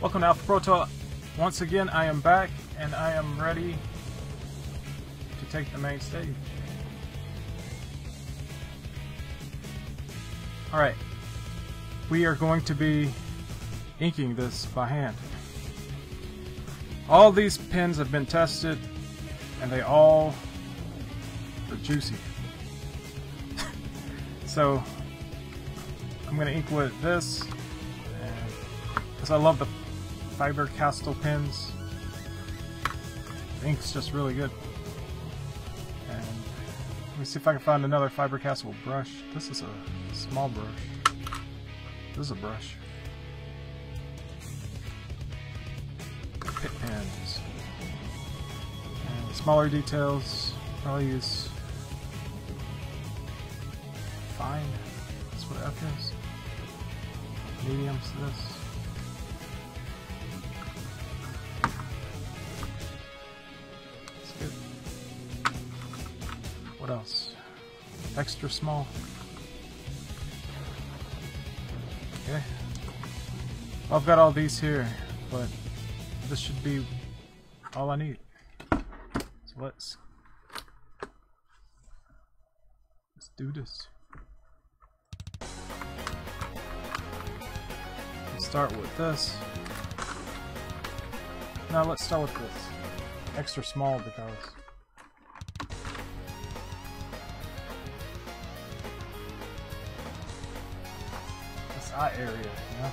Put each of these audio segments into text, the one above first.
Welcome to Alpha Proto. Once again, I am back, and I am ready to take the main stage. Alright, we are going to be inking this by hand. All these pens have been tested, and they all are juicy. So, I'm going to ink with this, because I love the Faber-Castell pens. The ink's just really good. And let me see if I can find another Faber-Castell brush. This is a small brush. This is a brush. Pit pens. And smaller details, probably use fine. That's what F is. Mediums to this. That's good. What else? Extra small. Okay. Well, I've got all these here, but this should be all I need. So let's do this. Let's start with this. Now let's start with this. Extra small because this eye area, you know?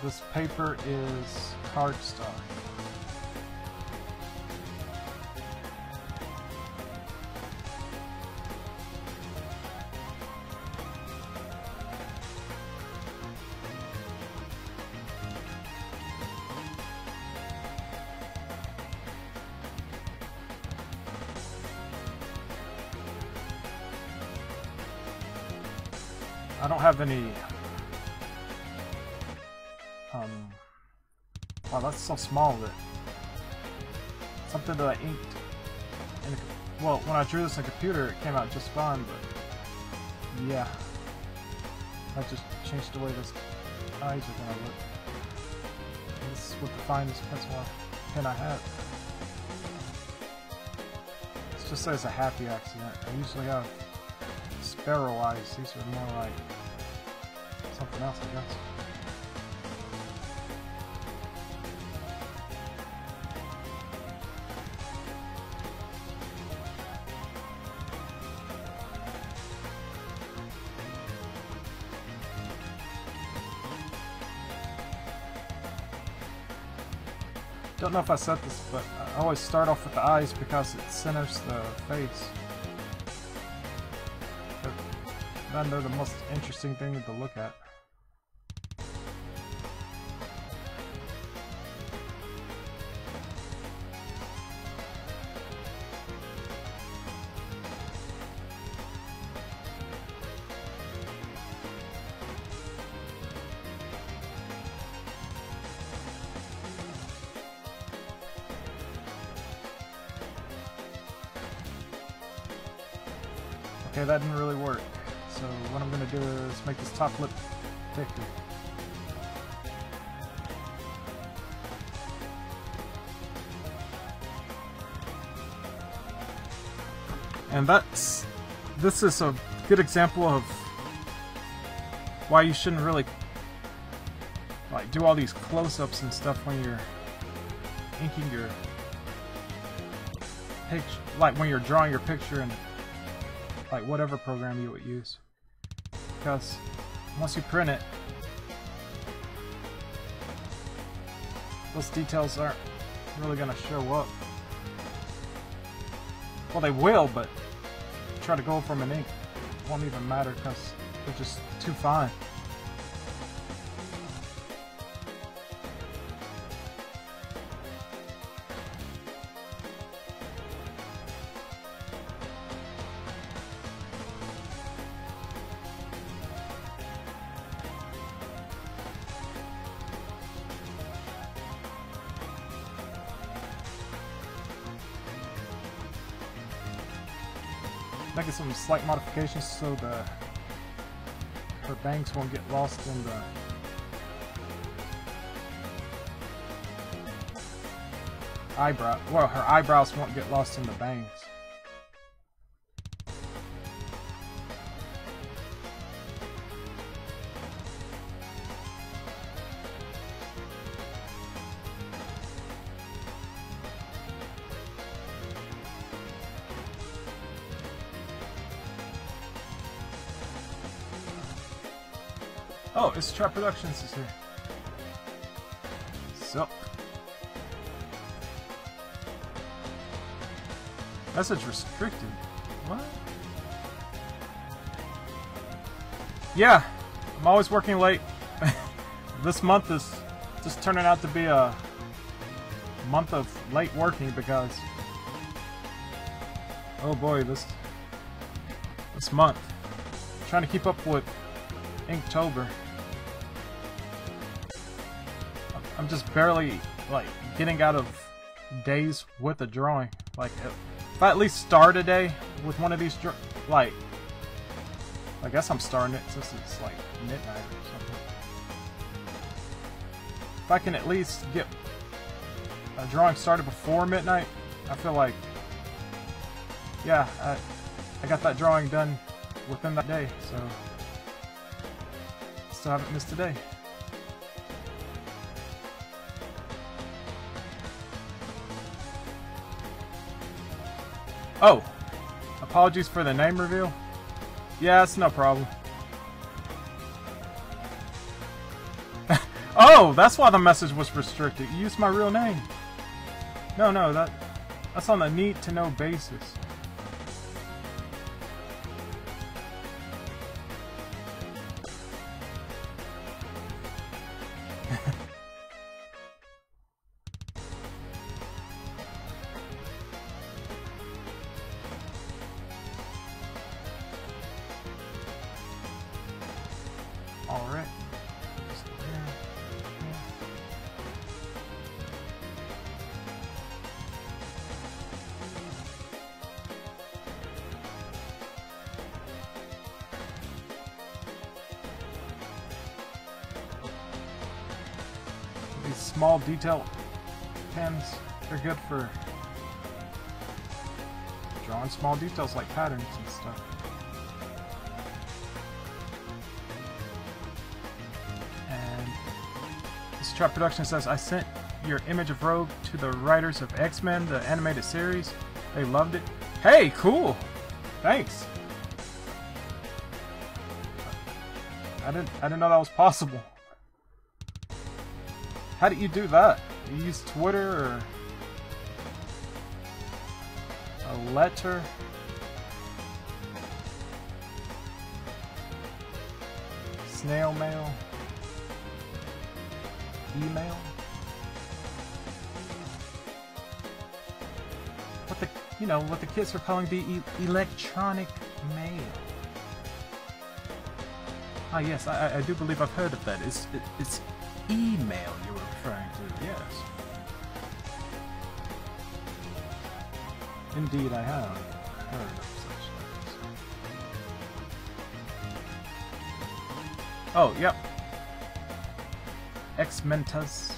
This paper is cardstock. I don't have any wow, that's so small that something that I inked in a, well, when I drew this on a computer, it came out just fine, but yeah, I just changed the way those eyes are gonna look. And this is with the finest pencil pen I have. It's just as a happy accident. I usually have sparrow eyes. These are more like something else, I guess. Don't know if I said this, but I always start off with the eyes because it centers the face. Then they're the most interesting thing to look at. Okay, that didn't really work. So what I'm going to do is make this top lip thicker. And this is a good example of why you shouldn't really like do all these close-ups and stuff when you're inking your picture, like when you're drawing your picture in like whatever program you would use, because once you print it, those details aren't really going to show up. Well, they will, but try to go from an ink, it won't even matter because they're just too fine. making some slight modifications so her bangs won't get lost in the eyebrow. Well, her eyebrows won't get lost in the bangs. Oh, it's Trap Productions is here. Sup? Message restricted. What? Yeah, I'm always working late. This month is just turning out to be a month of late working because, oh boy, this month, trying to keep up with Inktober. I'm just barely, like, getting out of days with a drawing. Like, if I at least start a day with one of these, like, I guess I'm starting it since it's, like, midnight or something. If I can at least get a drawing started before midnight, I feel like, yeah, I got that drawing done within that day, so still haven't missed a day. Oh, apologies for the name reveal. Yeah, it's no problem. Oh, that's why the message was restricted. You used my real name. No, that's on a need-to-know basis. Alright. These small detail pens, they're good for drawing small details like patterns and stuff. Trap Production says, I sent your image of Rogue to the writers of X-Men, the animated series. They loved it. Hey, cool! Thanks. I didn't know that was possible. How did you do that? You use Twitter or a letter? Snail mail? Email? What the kids are calling the electronic mail. Ah, yes, I do believe I've heard of that. It's email you were referring to, yes. Indeed, I have heard of such things. Oh, yep. X-Mentas.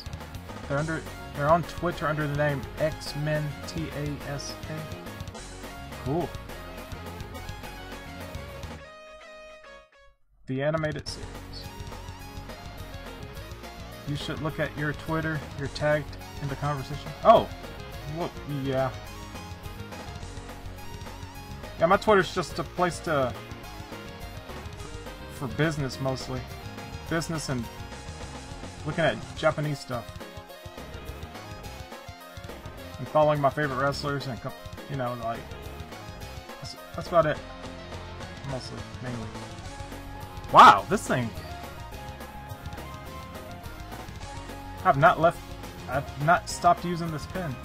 They're on Twitter under the name X-Men TASA. Cool. The animated series. You should look at your Twitter. You're tagged in the conversation. Oh, well, yeah. Yeah, my Twitter's just a place for business mostly. Business and looking at Japanese stuff. And following my favorite wrestlers and, like, that's about it. Mostly, mainly. Wow, this thing. I've not stopped using this pen.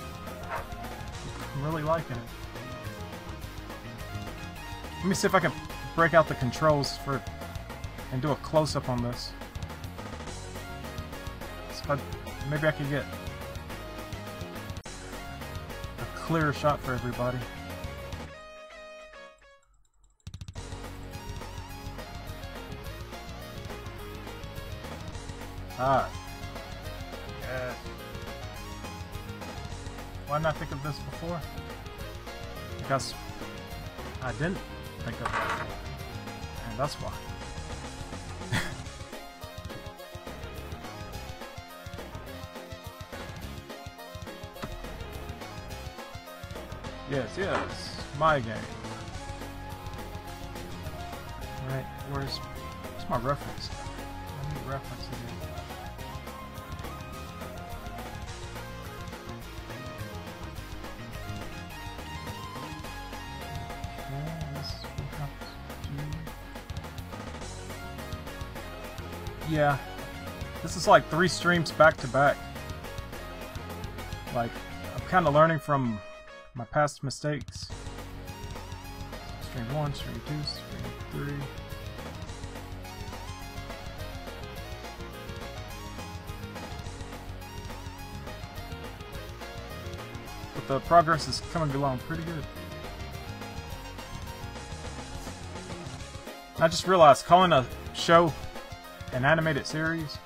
I'm really liking it. Let me see if I can break out the controls and do a close-up on this. So maybe I can get a clearer shot for everybody. Ah. Yes. Why not think of this before? Because I didn't think of it. And that's why. Yes, yes. My game. Right, where's my reference? I need reference again. Yeah, this is like 3 streams back to back. Like, I'm kind of learning from my past mistakes. Stream 1, stream 2, stream 3. But the progress is coming along pretty good. I just realized calling a show an animated series,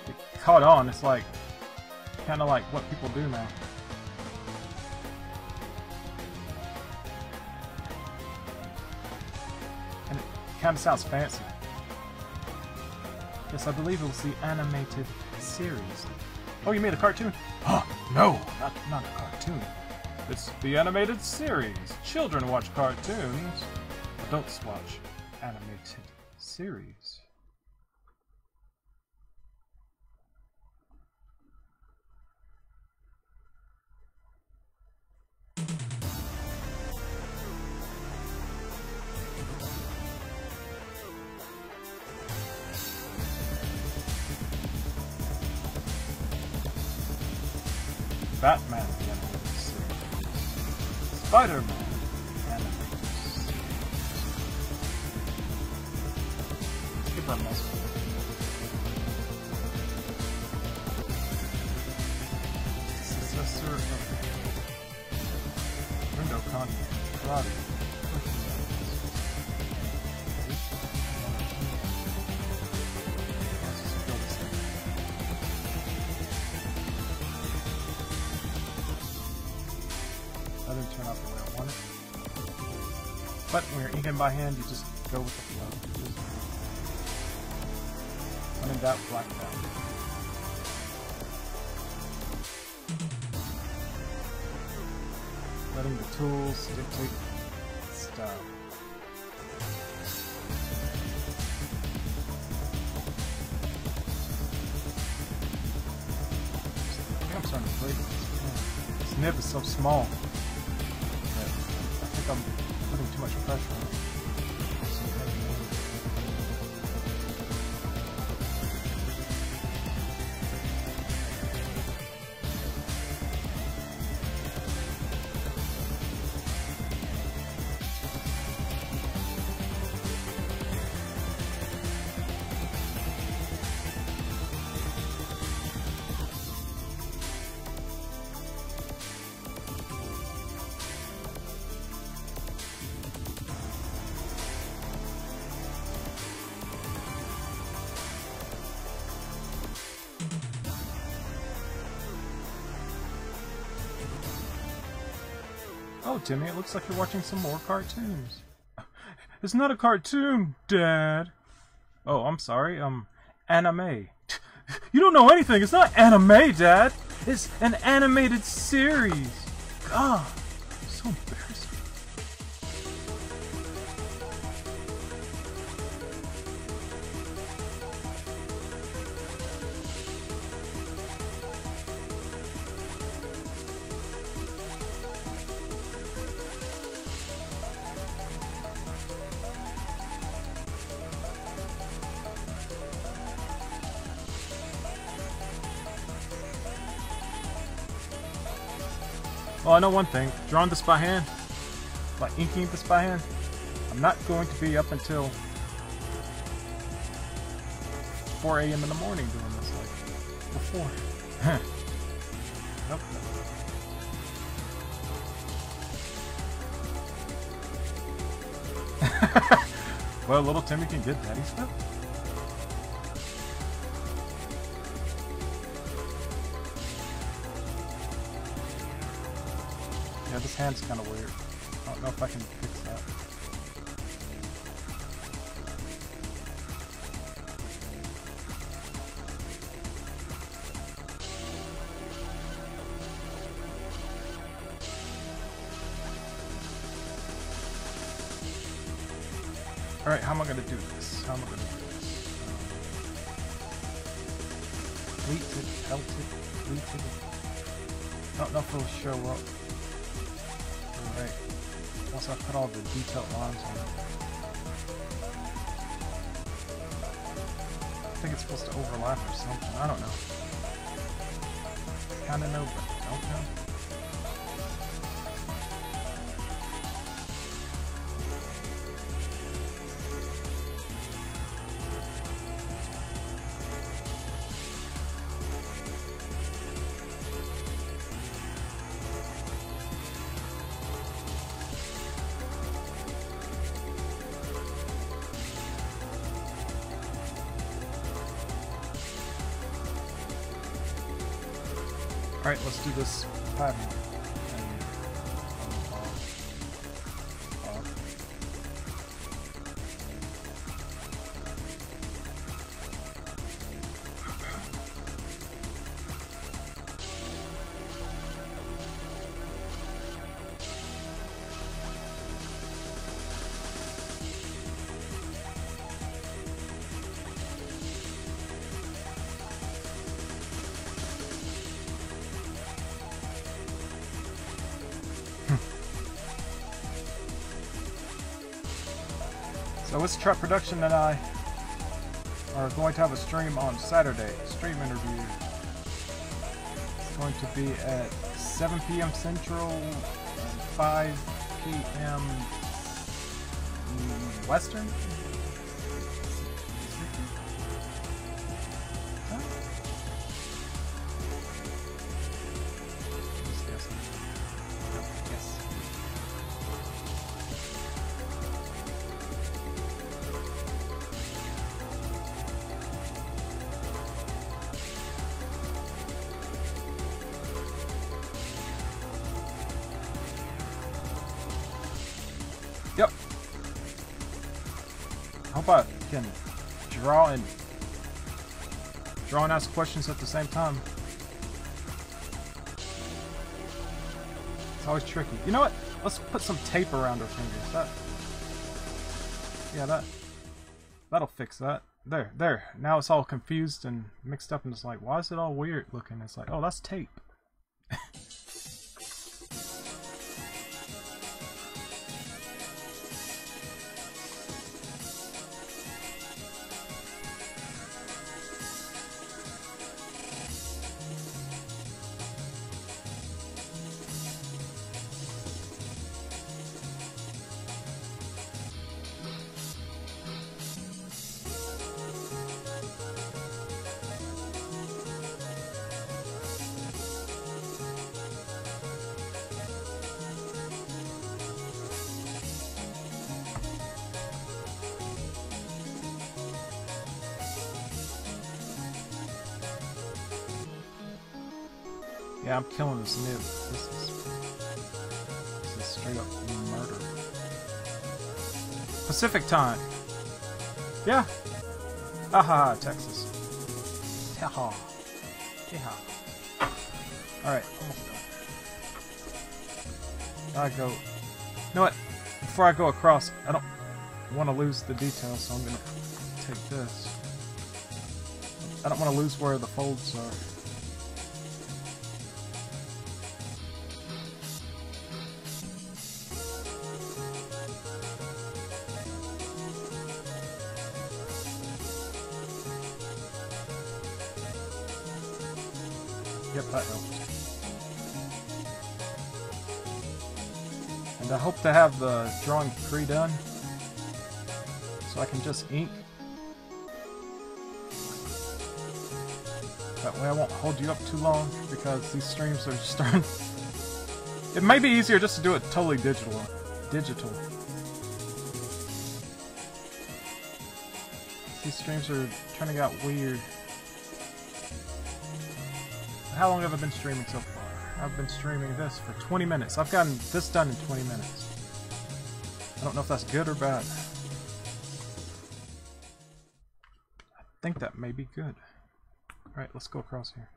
it caught on. It's like kind of like what people do now. And it kind of sounds fancy. Yes, I believe it was the animated series. Oh, you made a cartoon? Huh, no, not a cartoon. It's the animated series. Children watch cartoons. Adults watch animated series. Batman the animated series. Spider-Man animated series. Skip our mess. Successor of window content. Proto. That didn't turn out the way I wanted. But when you're inking by hand, you just go with the flow. When in doubt, black down. Letting the tools dictate style. I think I'm starting to break this. This nib is so small. I think I'm putting too much pressure on it. Oh, Timmy, it looks like you're watching some more cartoons. It's not a cartoon, Dad. Oh, I'm sorry, anime. You don't know anything. It's not anime, Dad. It's an animated series. God, so embarrassing. Well, I know one thing. Drawing this by hand, like inking this by hand, I'm not going to be up until 4 a.m. in the morning doing this, like before. Nope. Well, little Timmy can get daddy stuff. his hand's kind of weird. I don't know if I can fix that. Alright, how am I going to do this? How am I going to do this? Deleted, pelted, deleted. I don't know if it'll show up. Alright. Once I put all the detailed lines on it. I think it's supposed to overlap or something. I don't know. Kinda know, but don't know. Alright, let's do this pattern. So It's Trap Production and I are going to have a stream on Saturday. Stream interview. It's going to be at 7 p.m. Central and 5 p.m. Western. Yep. I hope I can draw and ask questions at the same time. It's always tricky. You know what? Let's put some tape around our fingers. That'll fix that. There. Now it's all confused and mixed up, and it's like, why is it all weird looking? It's like, oh, that's tape. Yeah, I'm killing this nib. This is straight up murder. Pacific time. Yeah. Haha, Texas. Teha. Teha. Alright, almost done. I go. You know what? Before I go across, I don't want to lose the details, so I'm gonna take this. I don't want to lose where the folds are. Yep, that helped. And I hope to have the drawing pre-done, so I can just ink. That way I won't hold you up too long, because these streams are just starting. It may be easier just to do it totally digital. These streams are turning out weird. How long have I been streaming so far? I've been streaming this for 20 minutes. I've gotten this done in 20 minutes. I don't know if that's good or bad. I think that may be good. Alright, let's go across here.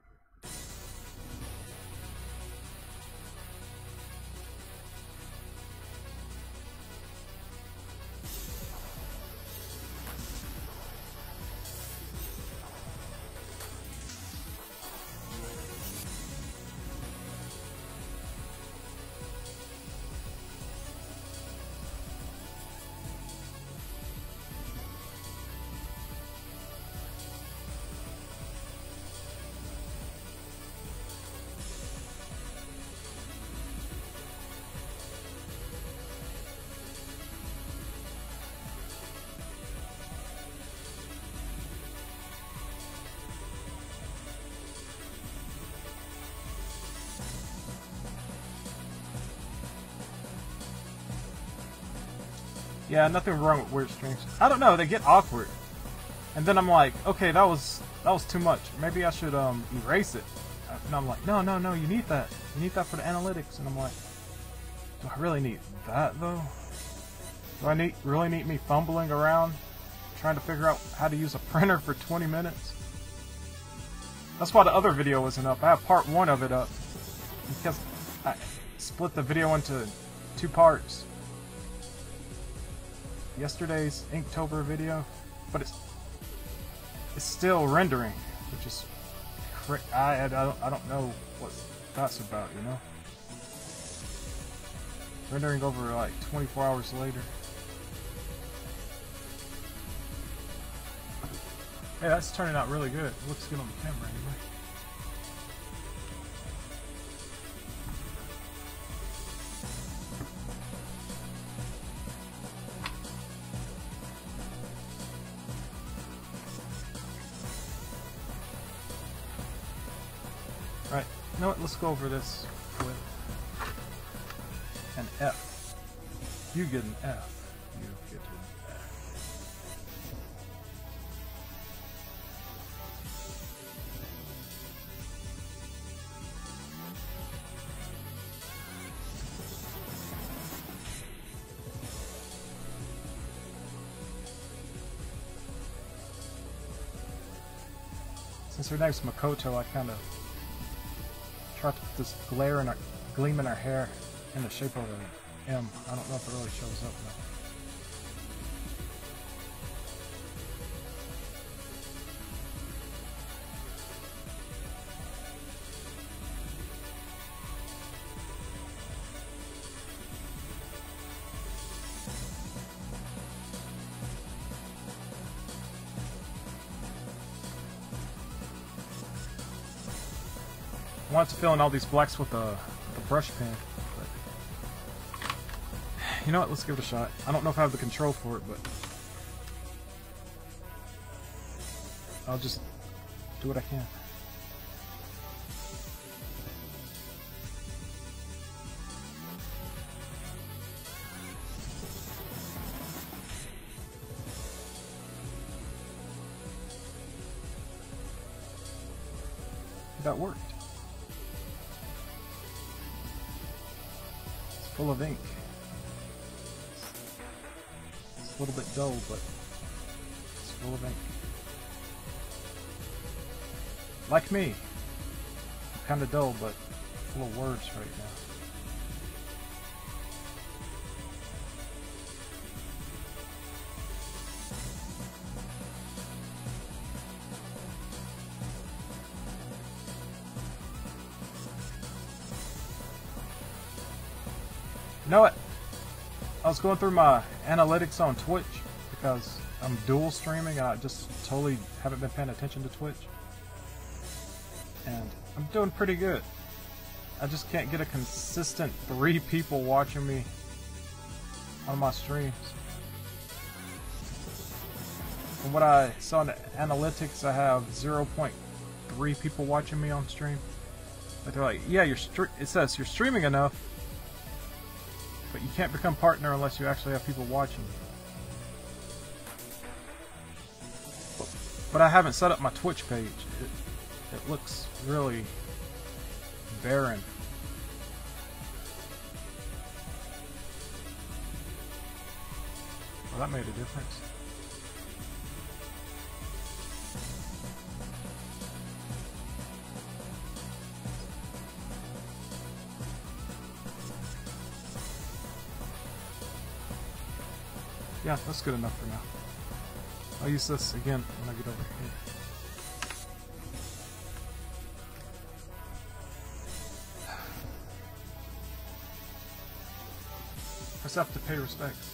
Yeah, nothing wrong with weird streams. I don't know, they get awkward. And then I'm like, okay, that was too much. Maybe I should erase it. And I'm like, no, you need that. You need that for the analytics. And I'm like, do I really need that though? Do I really need me fumbling around trying to figure out how to use a printer for 20 minutes? That's why the other video wasn't up. I have part 1 of it up because I split the video into 2 parts. Yesterday's Inktober video, but it's still rendering, which is I don't know what that's about, you know. Rendering over like 24 hours later. Hey, that's turning out really good. It looks good on the camera anyway. Alright, you know what? Let's go over this with an F. You get an F. You get an F. Since her name's Makoto, I kind of try to put this gleam in her hair in the shape of an M. I don't know if it really shows up though. I wanted to fill in all these blacks with the brush pen, but you know what, let's give it a shot. I don't know if I have the control for it, but I'll just do what I can. That worked. Full of ink. It's a little bit dull, but it's full of ink. Like me. I'm kind of dull, but full of words right now. You know what? I was going through my analytics on Twitch because I'm dual streaming. I just totally haven't been paying attention to Twitch. And I'm doing pretty good. I just can't get a consistent 3 people watching me on my streams. From what I saw in the analytics, I have 0.3 people watching me on stream. But they're like, yeah, it says you're streaming enough, but you can't become partner unless you actually have people watching you. But I haven't set up my Twitch page. It looks really barren. Well, that made a difference. Yeah, that's good enough for now. I'll use this again when I get over here. I just have to pay respects.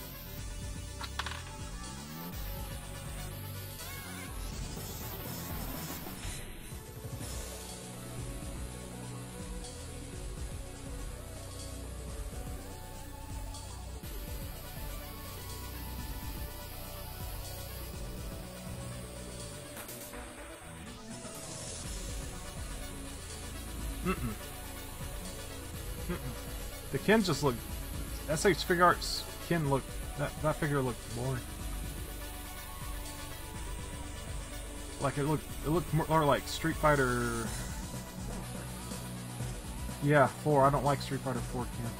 The Ken just looked. SH Figure Arts Ken looked. That figure looked boring. Like it looked more like Street Fighter. Yeah, 4. I don't like Street Fighter 4 Ken.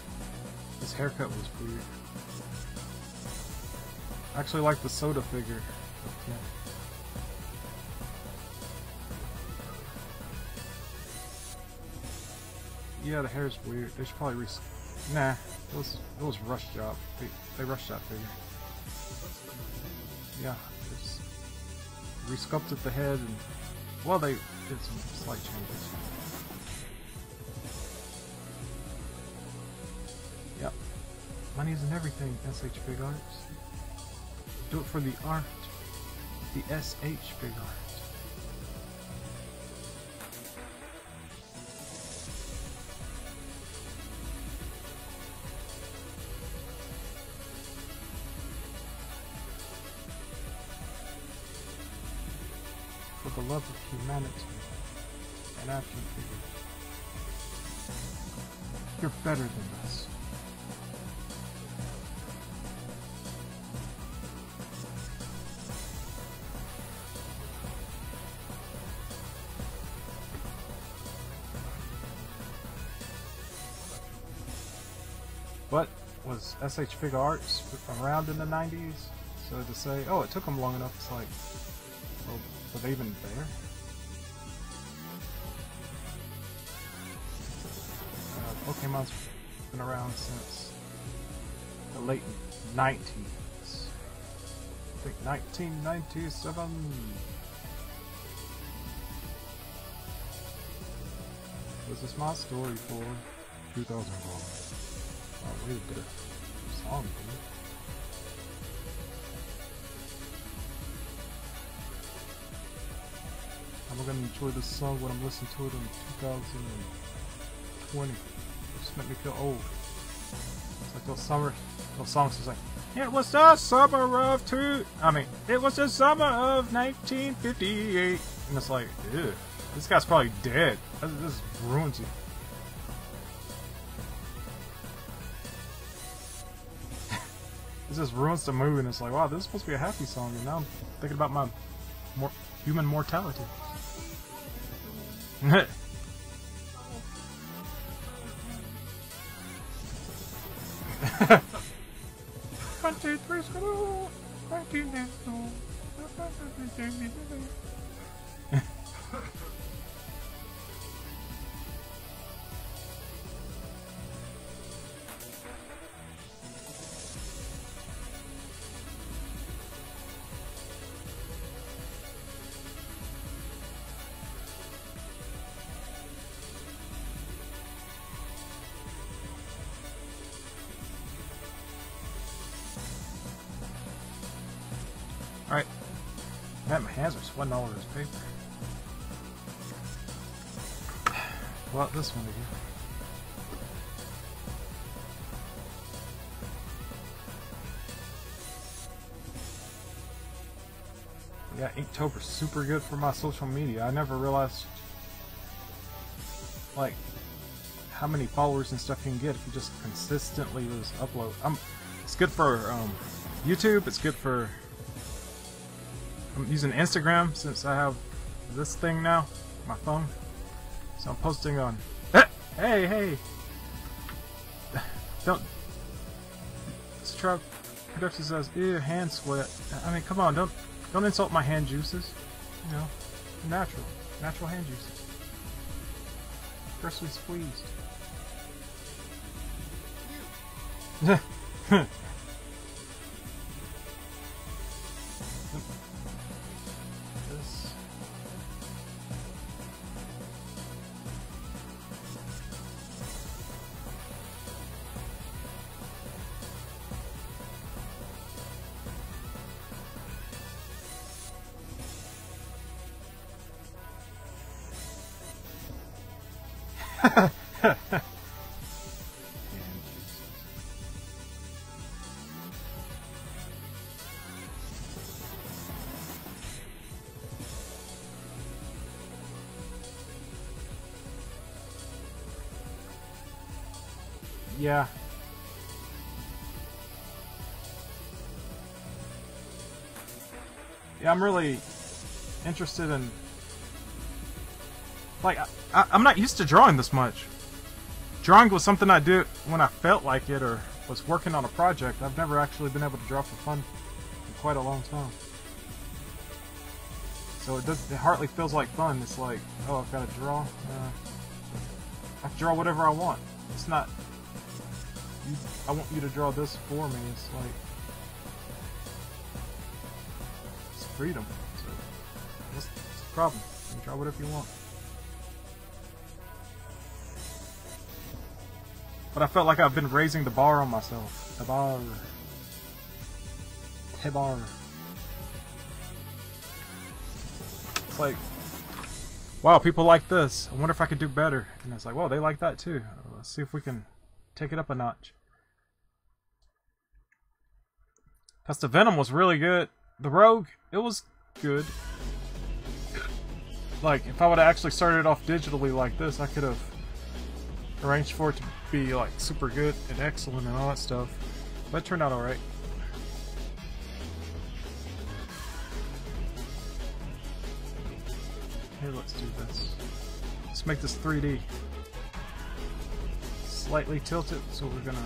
His haircut was weird. I actually like the Soda figure of Ken. Yeah, the hair's weird. They should probably nah, it was rush job. They rushed that figure. Yeah, just resculpted the head and well, they did some slight changes. Yep, money's in everything. SH Big Arts. Do it for the art. The SH Big Art. For the love of humanity and action figures. You're better than this. But was SH Fig Arts around in the 90s? So to say, oh, it took them long enough, it's like, well, were they even there? Pokemon's been around since the late 90s. I think 1997. Was this my story for 2001? Oh, wait a bit of song, dude. I'm gonna enjoy this song when I'm listening to it in 2020. Just make me feel old. It's like those songs is like, it was the summer of it was the summer of 1958. And it's like, ew, this guy's probably dead. This ruins you. It just ruins the mood, and it's like, wow, this is supposed to be a happy song, and now I'm thinking about my human mortality. 1, 2, 3, school. 19 days old. Alright. Man, my hands are sweating all over this paper. Well, this one again. Yeah, Inktober's super good for my social media. I never realized, like, how many followers and stuff you can get if you just consistently just upload. It's good for YouTube. It's good for. I'm using Instagram since I have this thing now, my phone. So I'm posting on. Hey! Don't. This truck. Production says, ew, hand sweat. I mean, come on, don't insult my hand juices. You know, natural hand juices. Freshly squeezed. This. Yeah. Yeah, I'm really interested in... Like, I'm not used to drawing this much. Drawing was something I did when I felt like it or was working on a project. I've never actually been able to draw for fun in quite a long time. So it hardly feels like fun. It's like, oh, I've got to draw. I can draw whatever I want. It's not... I want you to draw this for me. It's like... It's freedom. So what's the problem? You can draw whatever you want. But I felt like I've been raising the bar on myself. The bar. The bar. It's like, wow, people like this. I wonder if I could do better. And it's like, well, they like that too. Let's see if we can take it up a notch. Plus, the Venom was really good. The Rogue, it was good. Like, if I would have actually started off digitally like this, I could have arranged for it to be like super good and excellent and all that stuff. But it turned out alright. Here, let's do this. Let's make this 3D. Slightly tilt it, so we're gonna...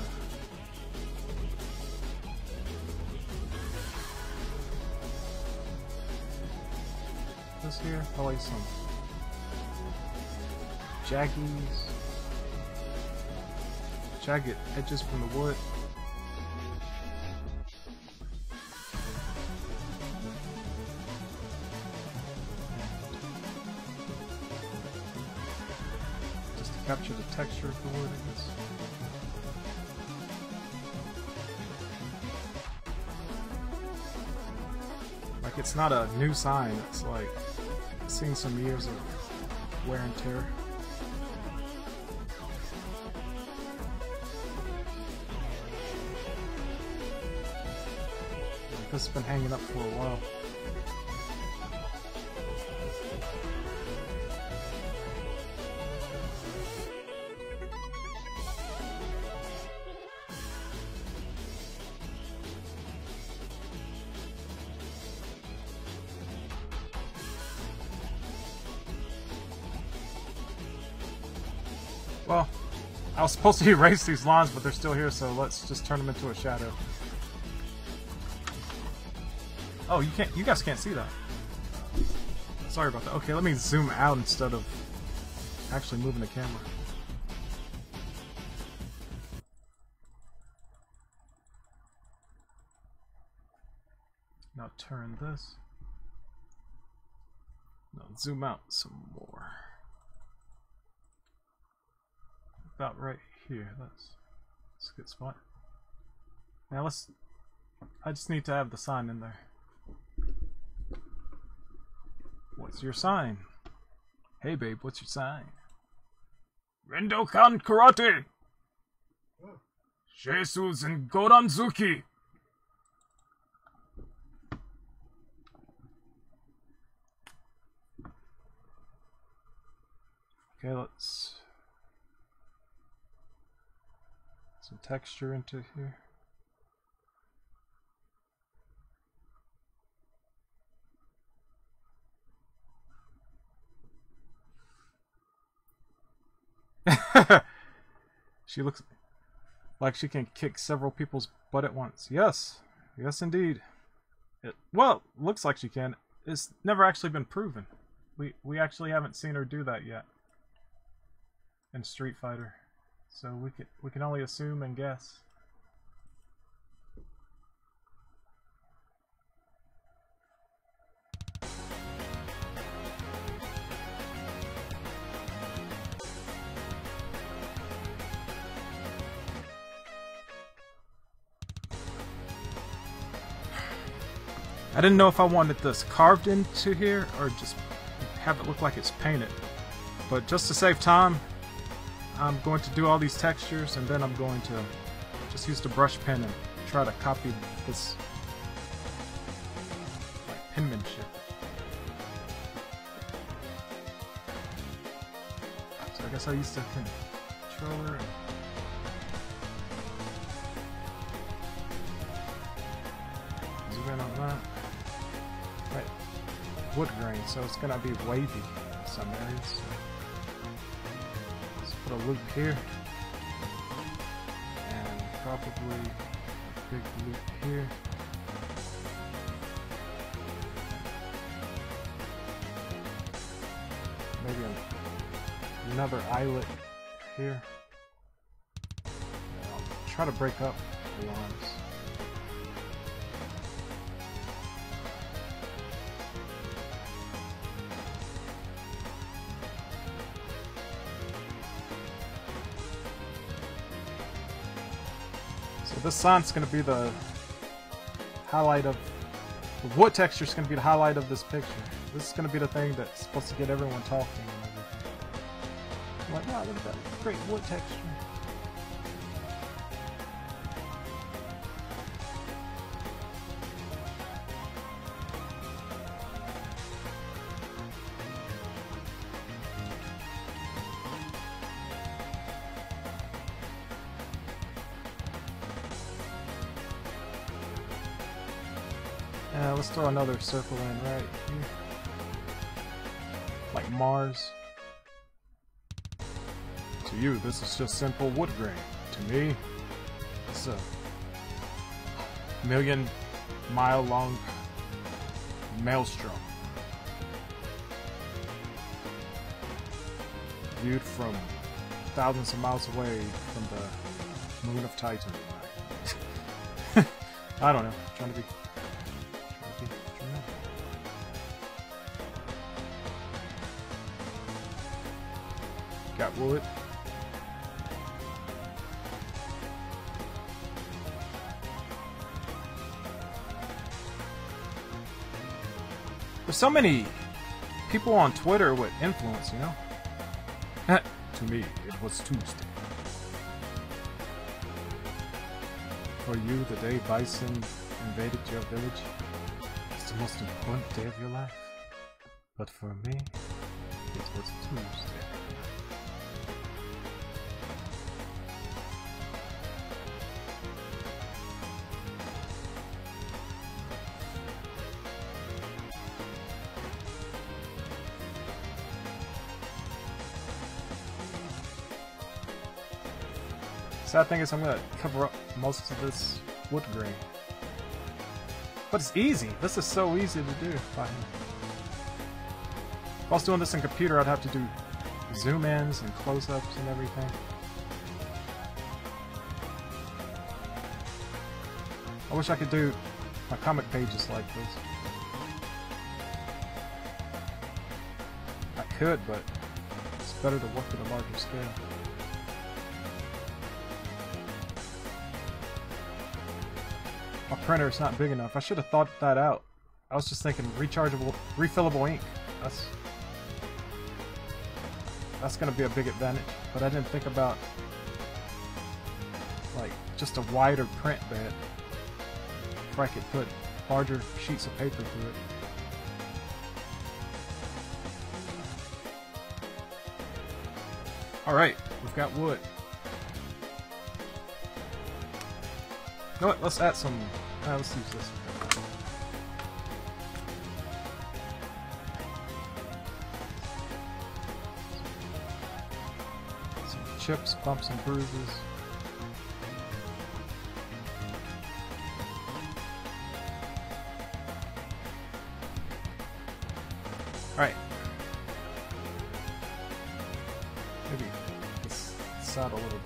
This here, probably some jagged edges from the wood. Just to capture the texture of the wood, I guess. Like, it's not a new sign, it's like seen some years of wear and tear. This has been hanging up for a while. Well, I was supposed to erase these lines, but they're still here, so let's just turn them into a shadow. Oh, you guys can't see that. Sorry about that. Okay, let me zoom out instead of actually moving the camera. Now turn this. Now zoom out some more. About right here. That's a good spot. Now I just need to have the sign in there. What's your sign? Hey babe, what's your sign? Rendokan Karate! Jesus and Goranzuki! Okay, let's... some texture into here. She looks like she can kick several people's butt at once. Yes, Yes, indeed. Well, looks like she can. It's never actually been proven. We actually haven't seen her do that yet in Street Fighter, so we can only assume and guess. I didn't know if I wanted this carved into here or just have it look like it's painted. But just to save time, I'm going to do all these textures and then I'm going to just use the brush pen and try to copy this like penmanship. So I guess I used the controller and zoom in on that. Right, wood grain, so it's gonna be wavy in some areas. So let's put a loop here, and probably a big loop here. Maybe another eyelet here. And I'll try to break up the lines. So this sign's going to be the highlight of... The wood texture is going to be the highlight of this picture. This is going to be the thing that's supposed to get everyone talking and everything. I'm like, wow, look at that great wood texture. Let's throw another circle in right here. Like Mars. To you, this is just simple wood grain. To me, it's a million-mile-long maelstrom. Viewed from thousands of miles away from the moon of Titan. I don't know. I'm trying to be... Got wood. There's so many people on Twitter with influence, you know? To me, it was Tuesday. For you, the day Bison invaded your village is the most important day of your life. But for me, it was Tuesday. Sad thing is I'm gonna cover up most of this wood grain. But it's easy. This is so easy to do by hand. If I was doing this in computer, I'd have to do zoom ins and close-ups and everything. I wish I could do my comic pages like this. I could, but it's better to work at a larger scale. My printer is not big enough. I should have thought that out. I was just thinking rechargeable, refillable ink. That's going to be a big advantage. But I didn't think about like just a wider print bed, where I could put larger sheets of paper through it. All right, we've got wood. You know what? Let's add some. Let's use this. Some chips, bumps, and bruises. Alright. Maybe this side a little bit.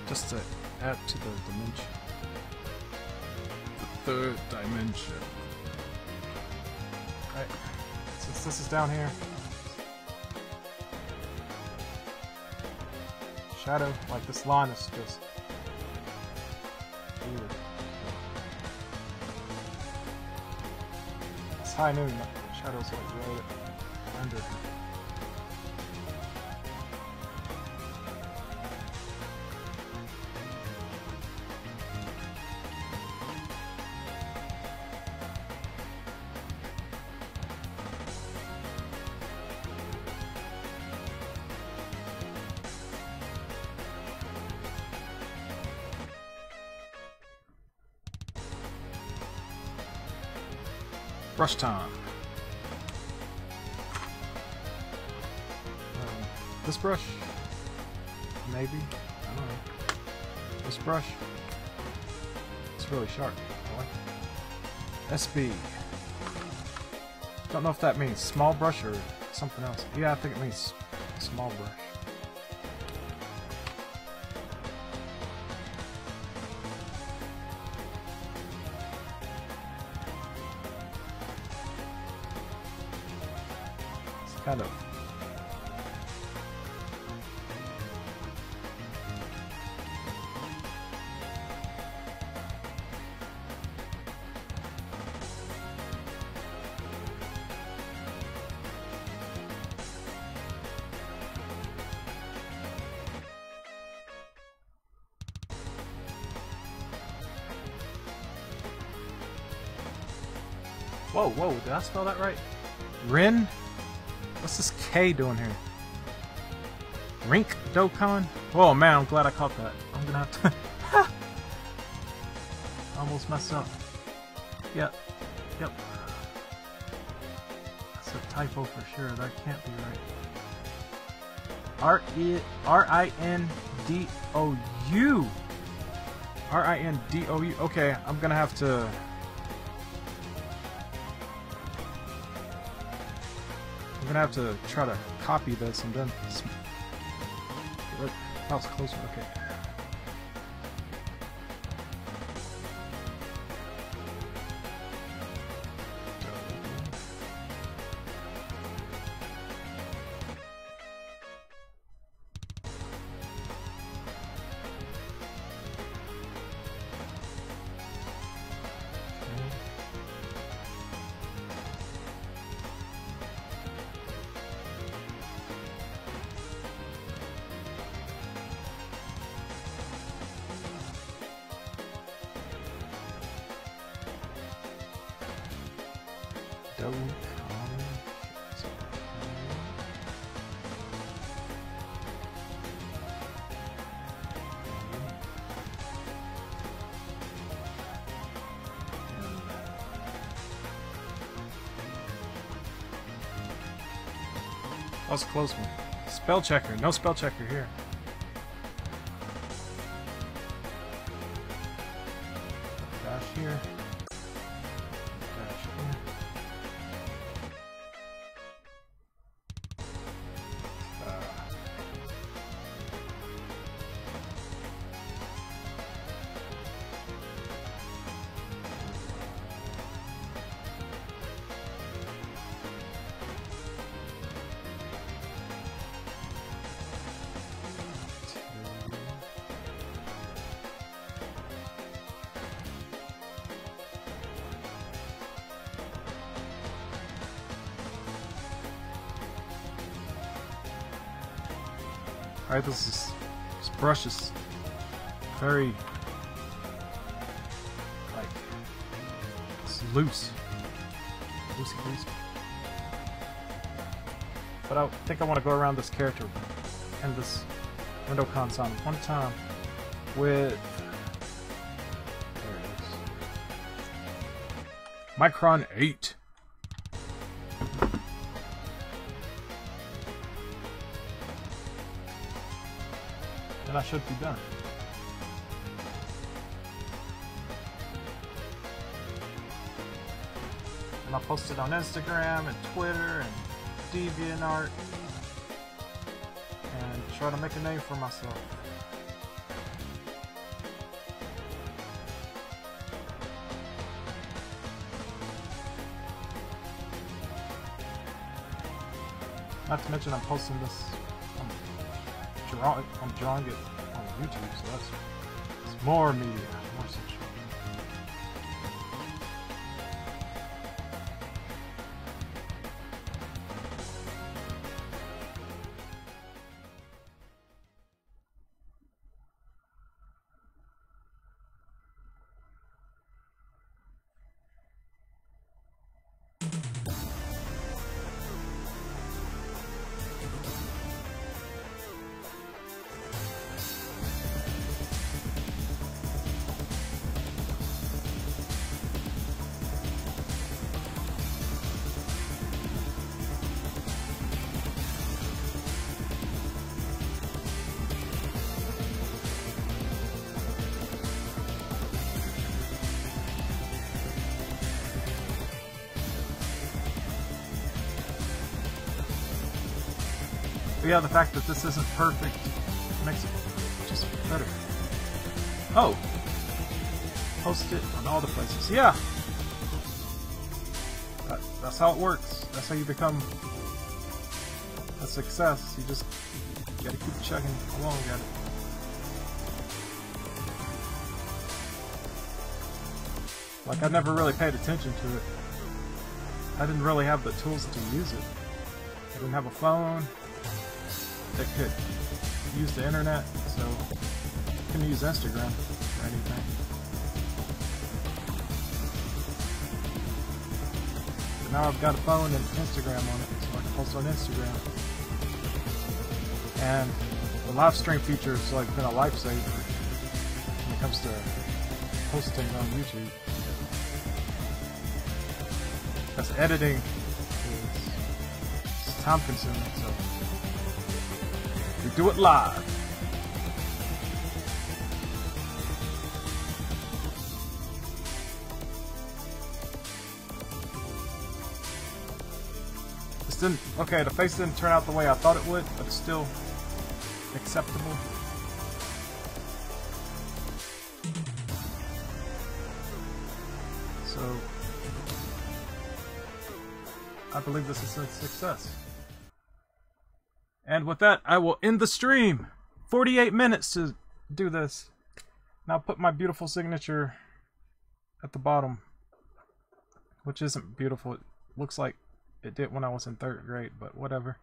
Just to add to the dimension. The third dimension. Alright, since this is down here, shadow, like this line is just weird. It's high noon, the shadow's like right under. Brush time. This brush? Maybe? I don't know. This brush? It's really sharp. I like it. SB. Don't know if that means small brush or something else. Yeah, I think it means small brush. Kind of. Whoa, whoa, did I spell that right? Rin? What's this K doing here? Rink Dokkan? Oh man, I'm glad I caught that. I'm gonna have to... Almost messed up. Yep. Yep. That's a typo for sure. That can't be right. R-I-N-D-O-U. R-I-N-D-O-U. Okay, I'm gonna have to... I'm gonna have to try to copy this and then... That was closer, okay. That was a close one. Spell checker. No spell checker here. Dash here. Dash here. Alright, this brush is very, like, it's loose. Loosey-goosey. But I think I want to go around this character and this window console one time with, there it is, Micron 8. then I should be done. And I'll post it on Instagram and Twitter and DeviantArt and try to make a name for myself. Not to mention I'm posting this, I'm drawing it on YouTube, so that's more media, more social. But yeah, the fact that this isn't perfect makes it just better. Oh! Post it on all the places. Yeah! That's how it works. That's how you become a success. You just gotta keep chugging along at it. Like, I never really paid attention to it. I didn't really have the tools to use it. I didn't have a phone that could use the internet, so I couldn't use Instagram or anything. But now I've got a phone and Instagram on it, so I can post on Instagram. And the live stream feature has like been a lifesaver when it comes to posting on YouTube. Because editing is time consuming, so we do it live. This didn't, okay, the face didn't turn out the way I thought it would, but it's still acceptable. So I believe this is a success. And with that, I will end the stream. 48 minutes to do this. Now put my beautiful signature at the bottom, which isn't beautiful. It looks like it did when I was in 3rd grade, but whatever.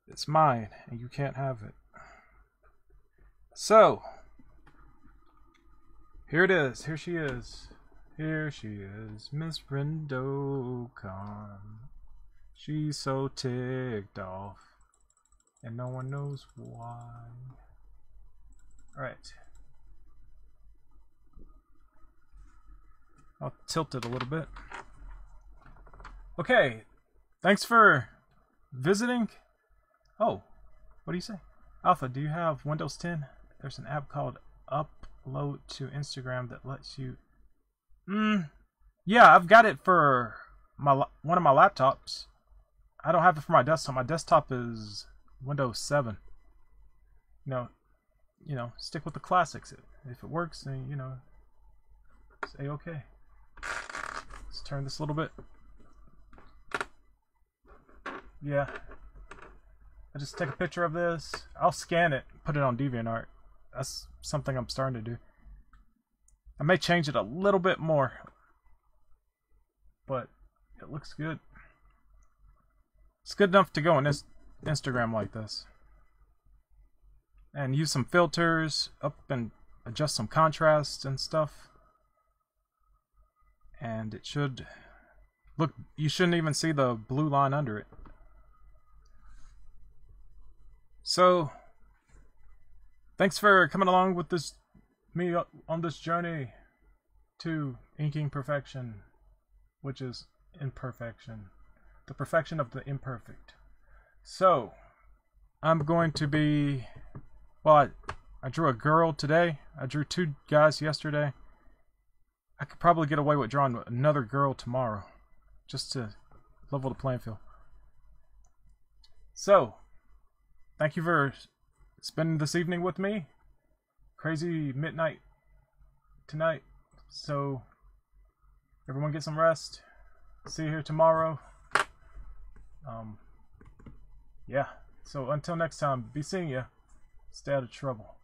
It's mine, and you can't have it. So, here it is. Here she is. Here she is, Miss Rendo-kun. She's so ticked off, and no one knows why. Alright. I'll tilt it a little bit. Okay, thanks for visiting. Oh, what do you say? Alpha, do you have Windows 10? There's an app called Upload to Instagram that lets you... yeah, I've got it for one of my laptops. I don't have it for my desktop. My desktop is Windows 7. You know, stick with the classics. If it works, then, you know, say okay. Let's turn this a little bit. Yeah. I just take a picture of this. I'll scan it, put it on DeviantArt. That's something I'm starting to do. I may change it a little bit more, but it looks good. It's good enough to go on Instagram like this. And use some filters up and adjust some contrast and stuff. And it should look, you shouldn't even see the blue line under it. So, thanks for coming along with me on this journey to inking perfection, which is imperfection, the perfection of the imperfect. So, I'm going to be Well, I drew a girl today. I drew 2 guys yesterday. I could probably get away with drawing another girl tomorrow, just to level the playing field. So, thank you for spending this evening with me. Crazy midnight tonight. So, everyone get some rest. See you here tomorrow. Yeah. So until next time, be seeing ya. Stay out of trouble.